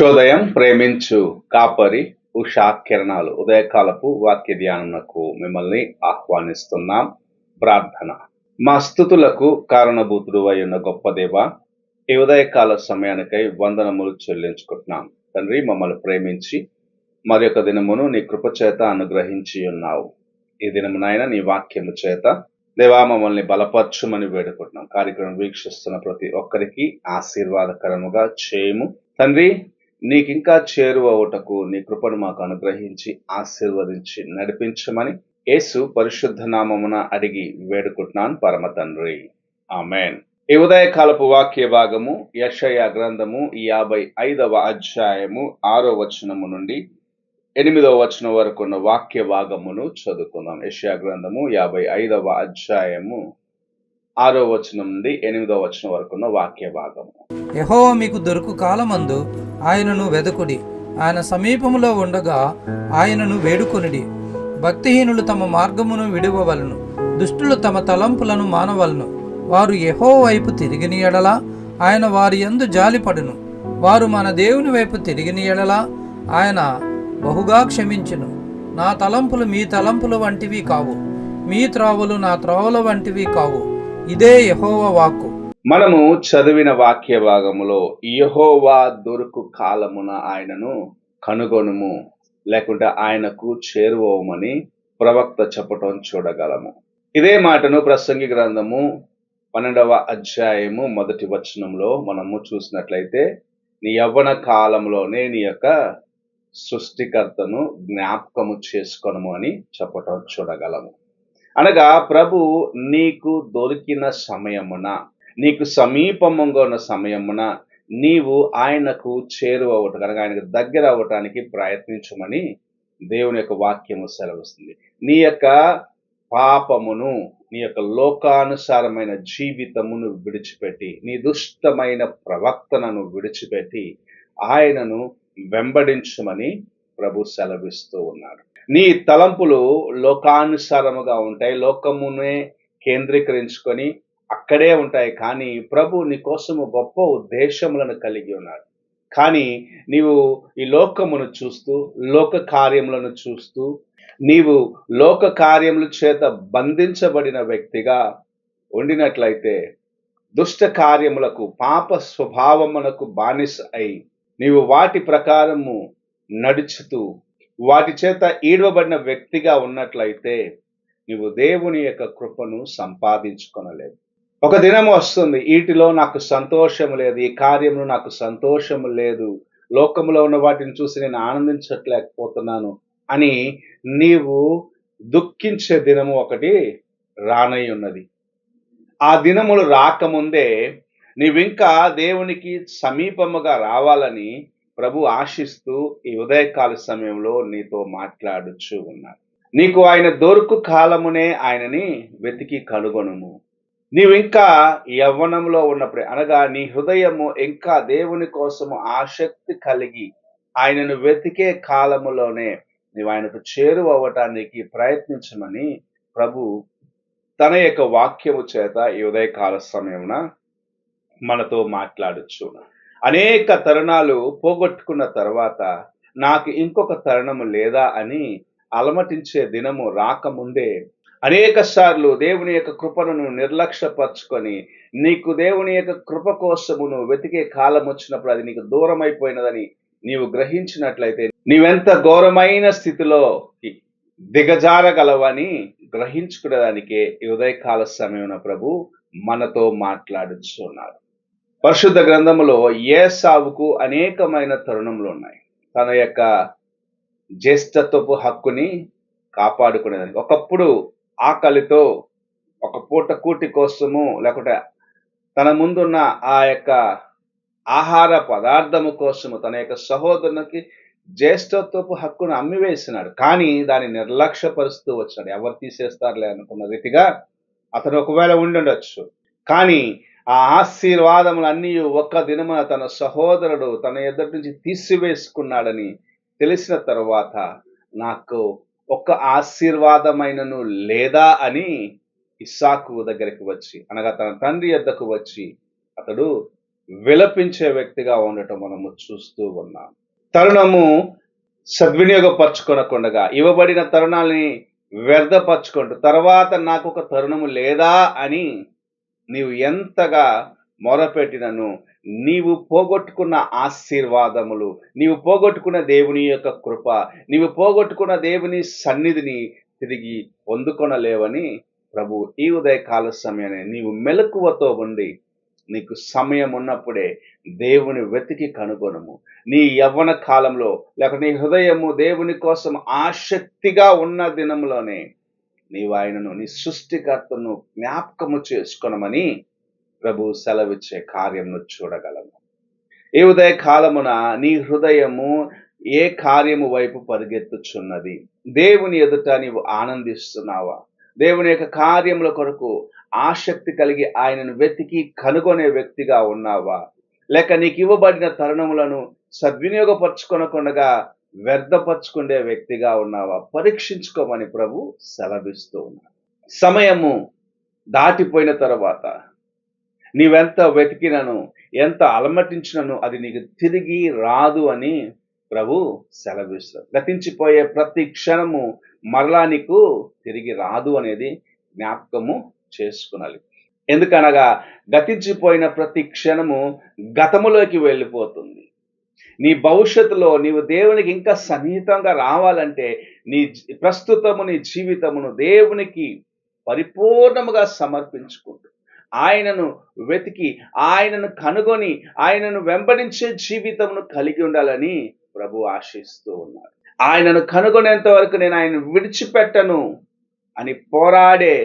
ఉషోదయం ప్రేమించు కాపరి ఉషా కిరణాలు ఉదయకాలపు వాక్య ధ్యానమునకు మిమ్మల్ని ఆహ్వానిస్తున్నాం. ప్రార్థన. మా స్తుతులకు కారణభూతుడు అయి ఉన్న గొప్ప దేవ, ఈ ఉదయకాల సమయానికై వందనములు చెల్లించుకుంటున్నాం. తండ్రి, మమ్మల్ని ప్రేమించి మరి యొక్క దినమును నీ కృప చేత అనుగ్రహించి ఉన్నావు. ఈ దినమునైనా నీ వాక్యము చేత దేవా మమ్మల్ని బలపరచుమని వేడుకుంటున్నాం. కార్యక్రమం వీక్షిస్తున్న ప్రతి ఒక్కరికి ఆశీర్వాదకరముగా చేయము తండ్రి. నీకింకా చేరువవుటకు నీ కృపను మాకు అనుగ్రహించి ఆశీర్వదించి నడిపించమని యేసు పరిశుద్ధ నామమున అడిగి వేడుకుంటున్నాను పరమ తండ్రి, ఆమెన్. ఈ ఉదయకాలపు వాక్య భాగము యెషయా గ్రంథము 55వ అధ్యాయము 6వ వచనము నుండి 8వ వచనం వరకు ఉన్న వాక్య భాగమును చదువుకుందాం. యెషయా గ్రంథము 55వ అధ్యాయము 6వ వచనం నుండి 8వ వచనం వరకు ఉన్న వాక్య భాగము. యెహోవా మీకు దొరుకు కాలమందు ఆయనను వెదకుడి, ఆయన సమీపములో ఉండగా ఆయనను వేడుకొనిడి. భక్తిహీనులు తమ మార్గమును విడువవలను, దుష్టులు తమ తలంపులను మానవలను. వారు యెహోవా వైపు తిరిగిన ఎడల ఆయన వారి యందు జాలిపడును. వారు మన దేవుని వైపు తిరిగిన ఎడల ఆయన బహుగా క్షమించును. నా తలంపులు మీ తలంపుల వంటివి కావు, మీ త్రోవలు నా త్రోవల వంటివి కావు. ఇదే యెహోవా వాక్కు. మనము చదివిన వాక్య భాగములో యెహోవా దొరుకు కాలమున ఆయనను కనుగొనుము, లేకుంటే ఆయనకు చేరువమని ప్రవక్త చెప్పటం చూడగలము. ఇదే మాటను ప్రసంగి గ్రంథము 12వ అధ్యాయము 1వ వచనంలో మనము చూసినట్లయితే, నీ యవ్వన కాలంలోనే నీ యొక్క సృష్టికర్తను జ్ఞాపకము చేసుకొనుము అని చెప్పటం చూడగలము. అనగా ప్రభు నీకు దొరికిన సమయమున, నీకు సమీపముగా ఉన్న సమయమున నీవు ఆయనకు చేరువవుట కనుక ఆయనకు దగ్గర అవ్వటానికి ప్రయత్నించమని దేవుని యొక్క వాక్యము సెలవిస్తుంది. నీ యొక్క పాపమును, నీ యొక్క లోకానుసారమైన జీవితమును విడిచిపెట్టి, నీ దుష్టమైన ప్రవర్తనను విడిచిపెట్టి ఆయనను వెంబడించమని ప్రభు సెలవిస్తూ ఉన్నాడు. నీ తలంపులు లోకానుసారముగా ఉంటాయి, లోకమునే కేంద్రీకరించుకొని అక్కడే ఉంటాయి. కానీ ప్రభు నీ కోసము గొప్ప ఉద్దేశములను కలిగి ఉన్నాడు. కానీ నీవు ఈ లోకమును చూస్తూ, లోక కార్యములను చూస్తూ, నీవు లోక కార్యముల చేత బంధించబడిన వ్యక్తిగా ఉండినట్లయితే, దుష్ట కార్యములకు, పాప స్వభావమునకు బానిస అయి నీవు వాటి ప్రకారము నడుచుతూ వాటి చేత ఈడవబడిన వ్యక్తిగా ఉన్నట్లయితే నీవు దేవుని యొక్క కృపను సంపాదించుకొనలేవు. ఒక దినము వస్తుంది, వీటిలో నాకు సంతోషము లేదు, ఈ కార్యములు నాకు సంతోషము లేదు, లోకములో ఉన్న వాటిని చూసి నేను ఆనందించట్లేకపోతున్నాను అని నీవు దుఃఖించే దినము ఒకటి రానై ఉన్నది. ఆ దినములు రాకముందే నీవింకా దేవునికి సమీపముగా రావాలని ప్రభు ఆశిస్తూ ఈ ఉదయకాల సమయంలో నీతో మాట్లాడుచూ ఉన్నాడు. నీకు ఆయన దొరుకు కాలమునే ఆయనని వెతికి కనుగొనుము. నీవు ఇంకా యవ్వనంలో ఉన్నప్పుడే, అనగా నీ హృదయము ఇంకా దేవుని కోసము ఆసక్తి కలిగి ఆయనను వెతికే కాలములోనే నీవు ఆయనకు చేరువవ్వటానికి ప్రయత్నించమని ప్రభు తన యొక్క వాక్యము చేత ఈ ఉదయకాల సమయమున మనతో మాట్లాడుచు. అనేక తరుణాలు పోగొట్టుకున్న తర్వాత నాకు ఇంకొక తరుణము లేదా అని అలమటించే దినము రాకముందే అనేక సార్లు దేవుని యొక్క కృపను నిర్లక్ష్యపరచుకొని, నీకు దేవుని యొక్క కృప కోసము నువ్వు వెతికే కాలం వచ్చినప్పుడు అది నీకు దూరం అయిపోయినదని నీవు గ్రహించినట్లయితే నీవెంత ఘోరమైన స్థితిలో దిగజారగలవని గ్రహించుకునేదానికే ఈ ఉదయకాల సమయమున ప్రభు మనతో మాట్లాడుచున్నాడు. పరిశుద్ధ గ్రంథములో ఏసావుకు అనేకమైన తరుణములు ఉన్నాయి. తన యొక్క జ్యేష్ఠత్వపు హక్కుని కాపాడుకునేదానికి, ఒకప్పుడు ఆకలితో ఒక పూట కూటి కోసము, లేకుంటే తన ముందున్న ఆ యొక్క ఆహార పదార్థము కోసము తన యొక్క సహోదరునికి జ్యేష్ఠత్వపు హక్కును అమ్మివేసినాడు. కానీ దాన్ని నిర్లక్ష్యపరుస్తూ వచ్చాడు. ఎవరు తీసేస్తారులే అనుకున్న రీతిగా అతను ఒకవేళ ఉండుండొచ్చు. కానీ ఆ ఆశీర్వాదములన్నీ ఒక్క దినమున తన సహోదరుడు తన ఎదుటి నుంచి తీసివేసుకున్నాడని తెలిసిన తరువాత, నాకు ఒక్క ఆశీర్వాదమైనను లేదా అని ఇస్సాకు దగ్గరికి వచ్చి, అనగా తన తండ్రి యొద్దకు వచ్చి అతడు విలపించే వ్యక్తిగా ఉండటం మనము చూస్తూ ఉన్నాం. తరుణము సద్వినియోగపరచుకొనకుండగా ఇవ్వబడిన తరుణాలని వ్యర్థపరచుకుంటూ తర్వాత నాకు ఒక తరుణము లేదా అని నీవు ఎంతగా మొరపెట్టినను నీవు పోగొట్టుకున్న ఆశీర్వాదములు, నీవు పోగొట్టుకున్న దేవుని యొక్క కృప, నీవు పోగొట్టుకున్న దేవుని సన్నిధిని తిరిగి పొందుకొనలేవని ప్రభు ఈ ఉదయకాల సమయాన్ని నీవు మెలకువతో ఉండి నీకు సమయం ఉన్నప్పుడే దేవుని వెతికి కనుగొనము. నీ యవ్వన కాలంలో లేకపోతే నీ హృదయము దేవుని కోసం ఆసక్తిగా ఉన్న దినంలోనే నీవు ఆయనను నీ సృష్టికర్తను జ్ఞాపకము చేసుకొనమని ప్రభు సెలవిచ్చే కార్యమును చూడగలము. ఈ ఉదయ కాలమున నీ హృదయము ఏ కార్యము వైపు పరిగెత్తుచున్నది? దేవుని ఎదుట నీవు ఆనందిస్తున్నావా? దేవుని యొక్క కార్యముల కొరకు ఆసక్తి కలిగి ఆయనను వెతికి కనుగొనే వ్యక్తిగా ఉన్నావా? లేక నీకు ఇవ్వబడిన తరుణములను సద్వినియోగపరచుకొనకుండా వ్యర్థపరచుకునే వ్యక్తిగా ఉన్నావా? పరీక్షించుకోమని ప్రభు సెలవిస్తూ ఉన్నాడు. సమయము దాటిపోయిన తర్వాత నీవెంత వెతికినను, ఎంత అలమటించినను అది నీకు తిరిగి రాదు అని ప్రభు సెలవిస్తాడు. గతించిపోయే ప్రతి క్షణము మరలా నీకు తిరిగి రాదు అనేది జ్ఞాపకము చేసుకునాలి. ఎందుకనగా గతించిపోయిన ప్రతి క్షణము గతములోకి వెళ్ళిపోతుంది. నీ భవిష్యత్తులో నీవు దేవునికి ఇంకా సన్నిహితంగా రావాలంటే ప్రస్తుతము నీ జీవితమును దేవునికి పరిపూర్ణముగా సమర్పించుకుంటూ ఆయనను వెతికి ఆయనను కనుగొని ఆయనను వెంబడించే జీవితమును కలిగి ఉండాలని ప్రభు ఆశిస్తూ ఉన్నాడు. ఆయనను కనుగొనేంత వరకు నేను ఆయన విడిచిపెట్టను అని పోరాడే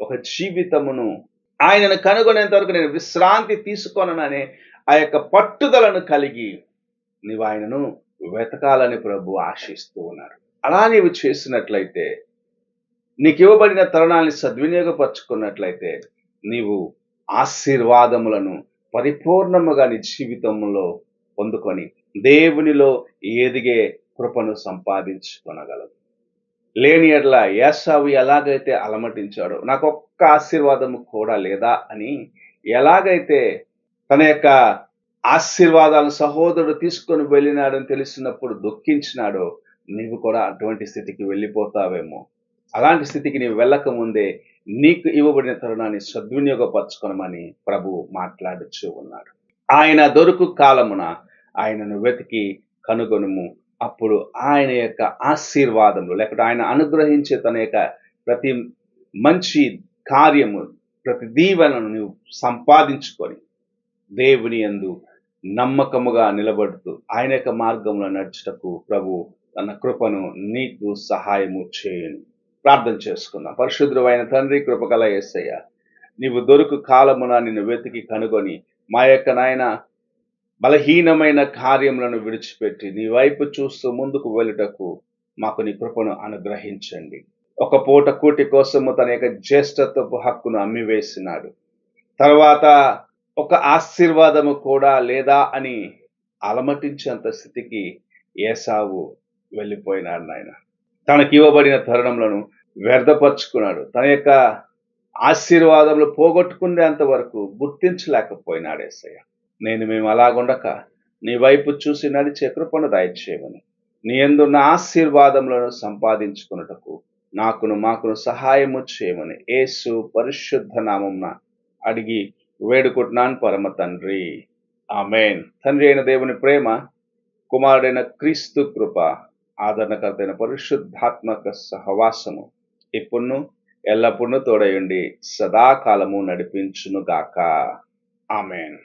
ఒక జీవితమును, ఆయనను కనుగొనేంత వరకు నేను విశ్రాంతి తీసుకోననే ఆ యొక్క పట్టుదలను కలిగి నీవు ఆయనను వెతకాలని ప్రభు ఆశిస్తూ ఉన్నాడు. అలా నీవు చేసినట్లయితే, నీకు ఇవ్వబడిన తరుణాన్ని సద్వినియోగపరచుకున్నట్లయితే నీవు ఆశీర్వాదములను పరిపూర్ణముగా నీ జీవితంలో పొందుకొని దేవునిలో ఎదిగే కృపను సంపాదించుకొనగలవు. లేని ఎడల ఏశావు ఎలాగైతే అలమటించాడో, నాకు ఒక్క ఆశీర్వాదము కూడా లేదా అని ఎలాగైతే తన యొక్క ఆశీర్వాదాలను సహోదరుడు తీసుకొని వెళ్ళినాడని తెలిసినప్పుడు దుఃఖించినాడో, నీవు కూడా అటువంటి స్థితికి వెళ్ళిపోతావేమో. అలాంటి స్థితికి నీవు వెళ్ళక ముందే నీకు ఇవ్వబడిన తరుణాన్ని సద్వినియోగపరచుకొనమని ప్రభు మాట్లాడుచూ ఉన్నాడు. ఆయన దొరుకు కాలమున ఆయనను వెతికి కనుగొనుము. అప్పుడు ఆయన యొక్క ఆశీర్వాదములు లేకపోతే ఆయన అనుగ్రహించే తన యొక్క ప్రతి మంచి కార్యము, ప్రతి దీవెనను నువ్వు సంపాదించుకొని దేవుని యందు నమ్మకముగా నిలబడుతూ ఆయన యొక్క మార్గంలో నడుచుటకు ప్రభు తన కృపను నీకు సహాయము చేయను. ప్రార్థన చేసుకుందాం. పరిశుద్ధుడు అయిన తండ్రి, కృపగల యేసయ్య, నీవు దొరుకు కాలమున నిన్ను వెతికి కనుగొని మా యొక్క నాయన బలహీనమైన కార్యములను విడిచిపెట్టి నీ వైపు చూస్తూ ముందుకు వెళ్ళుటకు మాకు నీ కృపను అనుగ్రహించండి. ఒక పూట కూటి కోసము తన యొక్క జ్యేష్ఠత్వపు హక్కును అమ్మివేసినాడు. తర్వాత ఒక ఆశీర్వాదము కూడా లేదా అని అలమటించేంత స్థితికి ఏసావు వెళ్ళిపోయినాడు నాయన. తనకి ఇవ్వబడిన తరుణములను వ్యర్థపరుచుకున్నాడు. తన యొక్క ఆశీర్వాదములు పోగొట్టుకునేంత వరకు గుర్తించలేకపోయినాడు యేసయ్య. మేము అలాగుండక నీ వైపు చూసి నడిచే కృపను దయచేయమని, నీ యందున్న ఆశీర్వాదములను సంపాదించుకున్నటకు మాకును సహాయము చేయమని యేసు పరిశుద్ధ నామమున అడిగి వేడుకుంటున్నాను పరమ తండ్రి, ఆమేన్. తండ్రి అయిన దేవుని ప్రేమ, కుమారుడైన క్రీస్తు కృప, ఆదరణకర్తైన పరిశుద్ధాత్మక సహవాసము ఇప్పుడును ఎల్లప్పుడూ తోడయుండి సదాకాలము నడిపించునుగాక. ఆమేన్.